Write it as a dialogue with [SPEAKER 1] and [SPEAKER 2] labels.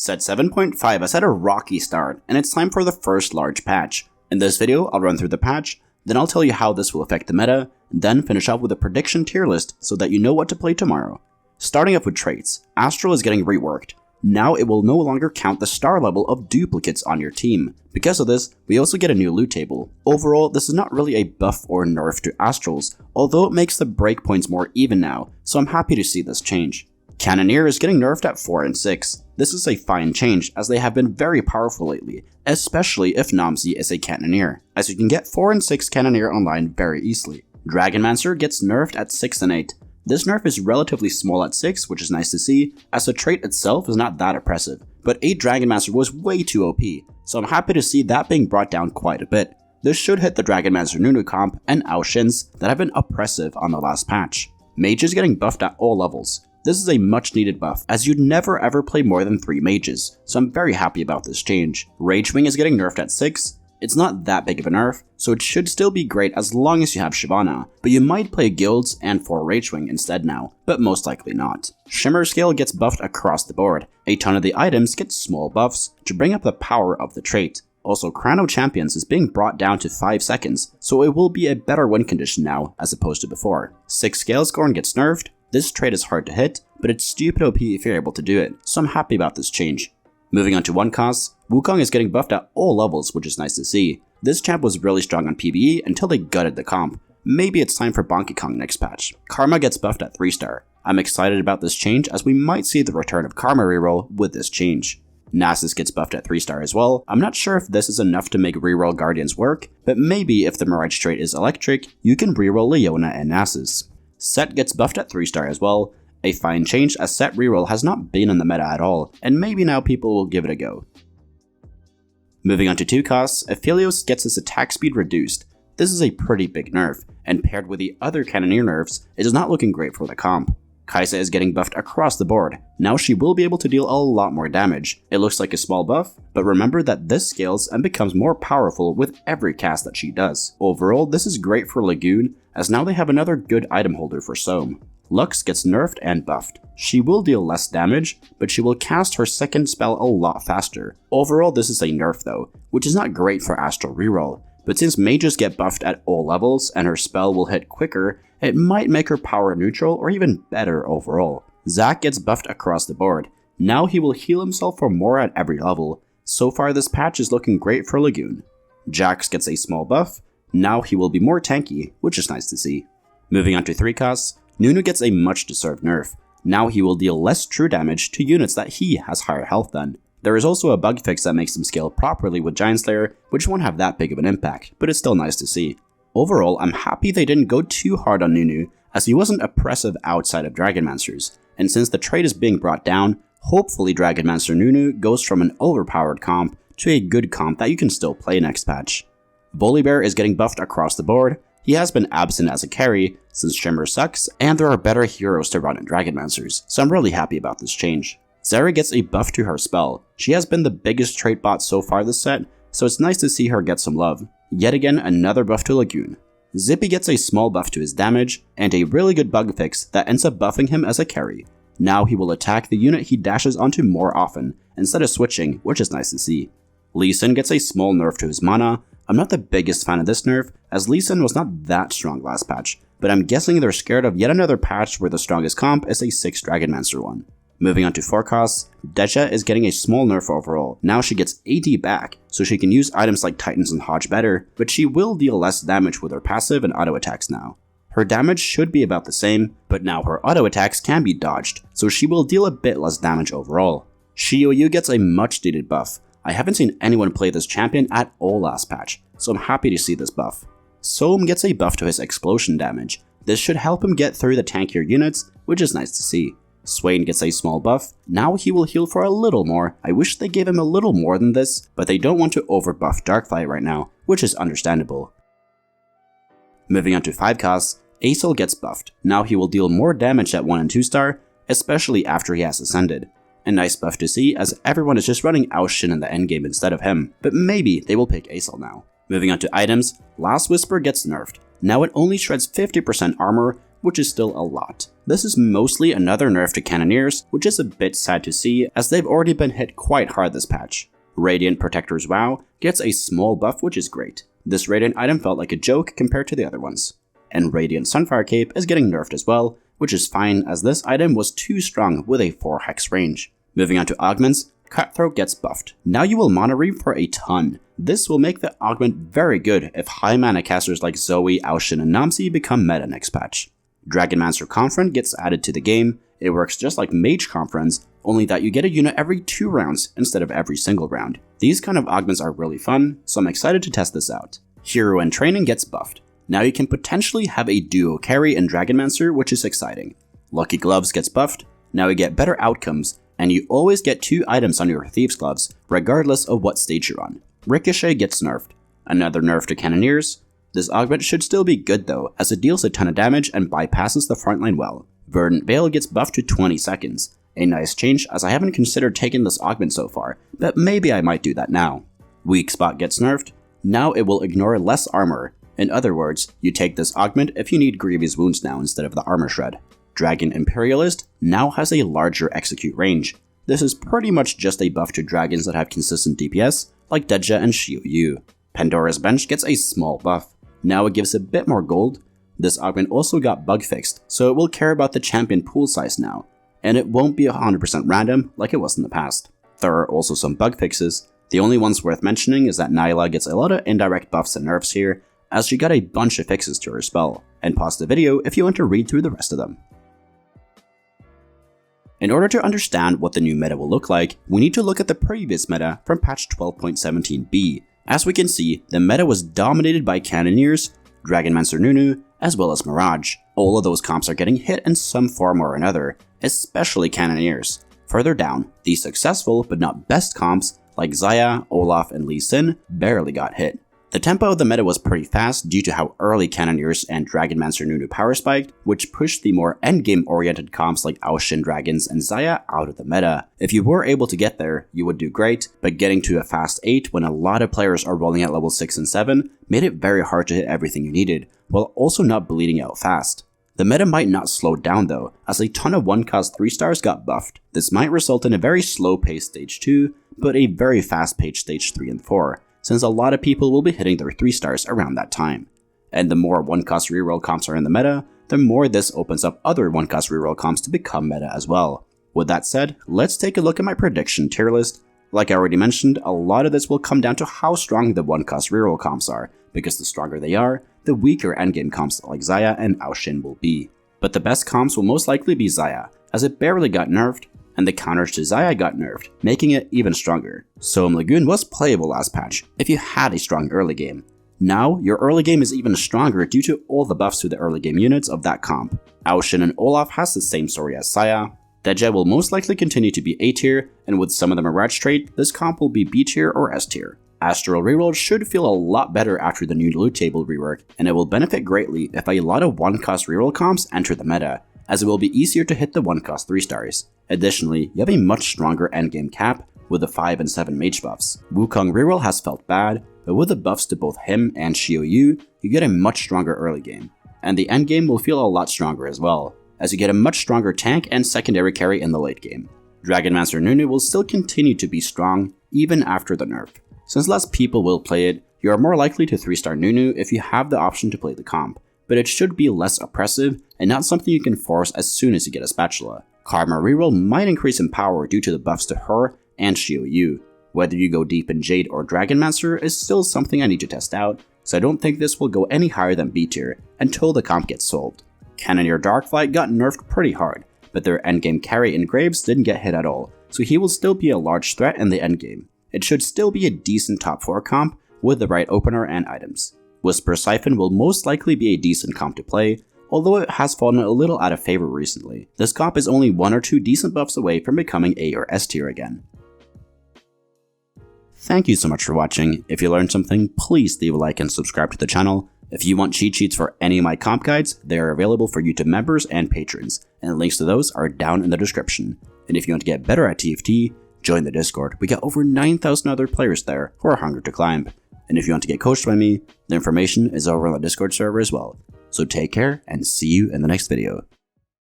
[SPEAKER 1] Set 7.5 has had a rocky start, and it's time for the first large patch. In this video, I'll run through the patch, then I'll tell you how this will affect the meta, and then finish off with a prediction tier list so that you know what to play tomorrow. Starting off with traits, Astral is getting reworked. Now it will no longer count the star level of duplicates on your team. Because of this, we also get a new loot table. Overall, this is not really a buff or nerf to Astrals, although it makes the breakpoints more even now, so I'm happy to see this change. Cannoneer is getting nerfed at 4 and 6. This is a fine change as they have been very powerful lately, especially if Namzi is a Cannoneer, as you can get 4 and 6 Cannoneer online very easily. Dragonmancer gets nerfed at 6 and 8. This nerf is relatively small at 6, which is nice to see, as the trait itself is not that oppressive, but 8 Dragonmancer was way too OP, so I'm happy to see that being brought down quite a bit. This should hit the Dragonmancer Nunu comp and Aoshins that have been oppressive on the last patch. Mage is getting buffed at all levels. This is a much needed buff, as you'd never ever play more than 3 mages, so I'm very happy about this change. Ragewing is getting nerfed at 6. It's not that big of a nerf, so it should still be great as long as you have Shyvana, but you might play guilds and 4 Ragewing instead now, but most likely not. Shimmer Scale gets buffed across the board. A ton of the items get small buffs to bring up the power of the trait. Also, Chrono Champions is being brought down to 5 seconds, so it will be a better win condition now as opposed to before. 6 Scalescorn gets nerfed. This trait is hard to hit, but it's stupid OP if you're able to do it, so I'm happy about this change. Moving on to 1 costs, Wukong is getting buffed at all levels, which is nice to see. This champ was really strong on PvE until they gutted the comp. Maybe it's time for Bonky Kong next patch. Karma gets buffed at 3 star. I'm excited about this change as we might see the return of Karma reroll with this change. Nasus gets buffed at 3 star as well. I'm not sure if this is enough to make reroll Guardians work, but maybe if the Mirage trait is electric, you can reroll Leona and Nasus. Set gets buffed at 3 star as well. A fine change as Set reroll has not been in the meta at all, and maybe now people will give it a go. Moving on to 2 costs, Aphelios gets his attack speed reduced. This is a pretty big nerf, and paired with the other Cannoneer nerfs, it is not looking great for the comp. Kaisa is getting buffed across the board. Now she will be able to deal a lot more damage. It looks like a small buff, but remember that this scales and becomes more powerful with every cast that she does. Overall, this is great for Lagoon, as now they have another good item holder for Soam. Lux gets nerfed and buffed. She will deal less damage, but she will cast her second spell a lot faster. Overall, this is a nerf though, which is not great for Astral reroll, but since mages get buffed at all levels and her spell will hit quicker, it might make her power neutral or even better overall. Zac gets buffed across the board. Now he will heal himself for more at every level. So far this patch is looking great for Lagoon. Jax gets a small buff. Now he will be more tanky, which is nice to see. Moving on to 3 costs, Nunu gets a much deserved nerf. Now he will deal less true damage to units that he has higher health than. There is also a bug fix that makes him scale properly with Giant Slayer, which won't have that big of an impact, but it's still nice to see. Overall, I'm happy they didn't go too hard on Nunu, as he wasn't oppressive outside of Dragonmancers, and since the trait is being brought down, hopefully Dragonmancer Nunu goes from an overpowered comp to a good comp that you can still play next patch. Volibear is getting buffed across the board. He has been absent as a carry since Shimmer sucks, and there are better heroes to run in Dragonmancers, so I'm really happy about this change. Zera gets a buff to her spell. She has been the biggest trait bot so far this set, so it's nice to see her get some love. Yet again, another buff to Lagoon. Zippy gets a small buff to his damage, and a really good bug fix that ends up buffing him as a carry. Now he will attack the unit he dashes onto more often, instead of switching, which is nice to see. Lee Sin gets a small nerf to his mana. I'm not the biggest fan of this nerf, as Lee Sin was not that strong last patch, but I'm guessing they're scared of yet another patch where the strongest comp is a 6 Dragonmancer one. Moving on to 4 costs, Deja is getting a small nerf overall. Now she gets AD back, so she can use items like Titans and Hodge better, but she will deal less damage with her passive and auto attacks now. Her damage should be about the same, but now her auto attacks can be dodged, so she will deal a bit less damage overall. Shioyu gets a much needed buff. I haven't seen anyone play this champion at all last patch, so I'm happy to see this buff. Soam gets a buff to his explosion damage. This should help him get through the tankier units, which is nice to see. Swain gets a small buff. Now he will heal for a little more. I wish they gave him a little more than this, but they don't want to overbuff Darkflight right now, which is understandable. Moving on to 5 costs, Aesol gets buffed. Now he will deal more damage at 1 and 2 star, especially after he has ascended. A nice buff to see, as everyone is just running Aoshin in the endgame instead of him, but maybe they will pick Aesol now. Moving on to items, Last Whisper gets nerfed. Now it only shreds 50% armor, which is still a lot. This is mostly another nerf to Cannoneers, which is a bit sad to see as they've already been hit quite hard this patch. Radiant Protector's WoW gets a small buff, which is great. This Radiant item felt like a joke compared to the other ones. And Radiant Sunfire Cape is getting nerfed as well, which is fine as this item was too strong with a 4 hex range. Moving on to Augments, Cutthroat gets buffed. Now you will mana reap for a ton. This will make the augment very good if high mana casters like Zoe, Aoshin, and Namsi become meta next patch. Dragonmancer Confront gets added to the game. It works just like Mage Conference, only that you get a unit every 2 rounds instead of every single round. These kind of augments are really fun, so I'm excited to test this out. Hero and Training gets buffed. Now you can potentially have a duo carry in Dragonmancer, which is exciting. Lucky Gloves gets buffed. Now you get better outcomes, and you always get 2 items on your Thieves Gloves, regardless of what stage you're on. Ricochet gets nerfed. Another nerf to Cannoneers. This augment should still be good though, as it deals a ton of damage and bypasses the frontline well. Verdant Veil gets buffed to 20 seconds. A nice change as I haven't considered taking this augment so far, but maybe I might do that now. Weak Spot gets nerfed. Now it will ignore less armor. In other words, you take this augment if you need Grievous Wounds now instead of the Armor Shred. Dragon Imperialist now has a larger execute range. This is pretty much just a buff to dragons that have consistent DPS, like Deja and Xiu. Pandora's Bench gets a small buff. Now it gives a bit more gold. This augment also got bug fixed, so it will care about the champion pool size now, and it won't be 100% random like it was in the past. There are also some bug fixes. The only ones worth mentioning is that Nyla gets a lot of indirect buffs and nerfs here, as she got a bunch of fixes to her spell, and pause the video if you want to read through the rest of them. In order to understand what the new meta will look like, we need to look at the previous meta from patch 12.17b. As we can see, the meta was dominated by Cannoneers, Dragonmancer Nunu, as well as Mirage. All of those comps are getting hit in some form or another, especially Cannoneers. Further down, the successful but not best comps like Xayah, Olaf, and Lee Sin barely got hit. The tempo of the meta was pretty fast due to how early Cannoneers and Dragonmancer Nunu power spiked, which pushed the more endgame oriented comps like Aoshin Dragons and Xayah out of the meta. If you were able to get there, you would do great, but getting to a fast 8 when a lot of players are rolling at level 6 and 7 made it very hard to hit everything you needed, while also not bleeding out fast. The meta might not slow down though, as a ton of 1-cost 3 stars got buffed. This might result in a very slow paced stage 2, but a very fast paced stage 3 and 4. Since a lot of people will be hitting their 3 stars around that time. And the more 1-cost reroll comps are in the meta, the more this opens up other 1-cost reroll comps to become meta as well. With that said, let's take a look at my prediction tier list. Like I already mentioned, a lot of this will come down to how strong the 1-cost reroll comps are, because the stronger they are, the weaker endgame comps like Xayah and Aoshin will be. But the best comps will most likely be Xayah, as it barely got nerfed, and the counters to Xayah got nerfed, making it even stronger. Soam Lagoon was playable last patch, if you had a strong early game. Now, your early game is even stronger due to all the buffs to the early game units of that comp. Aoshin and Olaf has the same story as Xayah. Deja will most likely continue to be A tier, and with some of the Mirage trait, this comp will be B tier or S tier. Astral reroll should feel a lot better after the new loot table rework, and it will benefit greatly if a lot of 1-cost reroll comps enter the meta, as it will be easier to hit the 1-cost 3 stars. Additionally, you have a much stronger endgame cap with the 5 and 7 mage buffs. Wukong reroll has felt bad, but with the buffs to both him and Xiu, you get a much stronger early game. And the endgame will feel a lot stronger as well, as you get a much stronger tank and secondary carry in the late game. Dragonmancer Nunu will still continue to be strong, even after the nerf. Since less people will play it, you are more likely to 3-star Nunu if you have the option to play the comp, but it should be less oppressive and not something you can force as soon as you get a spatula. Karma reroll might increase in power due to the buffs to her and Xiu. Whether you go deep in Jade or Dragonmancer is still something I need to test out, so I don't think this will go any higher than B tier until the comp gets sold. Cannoneer Darkflight got nerfed pretty hard, but their endgame carry in Graves didn't get hit at all, so he will still be a large threat in the endgame. It should still be a decent top 4 comp with the right opener and items. Whisper Siphon will most likely be a decent comp to play, although it has fallen a little out of favor recently. This comp is only 1 or 2 decent buffs away from becoming A or S tier again. Thank you so much for watching. If you learned something, please leave a like and subscribe to the channel. If you want cheat sheets for any of my comp guides, they are available for YouTube members and patrons, and links to those are down in the description. And if you want to get better at TFT, join the Discord. We got over 9,000 other players there who are hungry to climb. And if you want to get coached by me, the information is over on the Discord server as well. So take care and see you in the next video.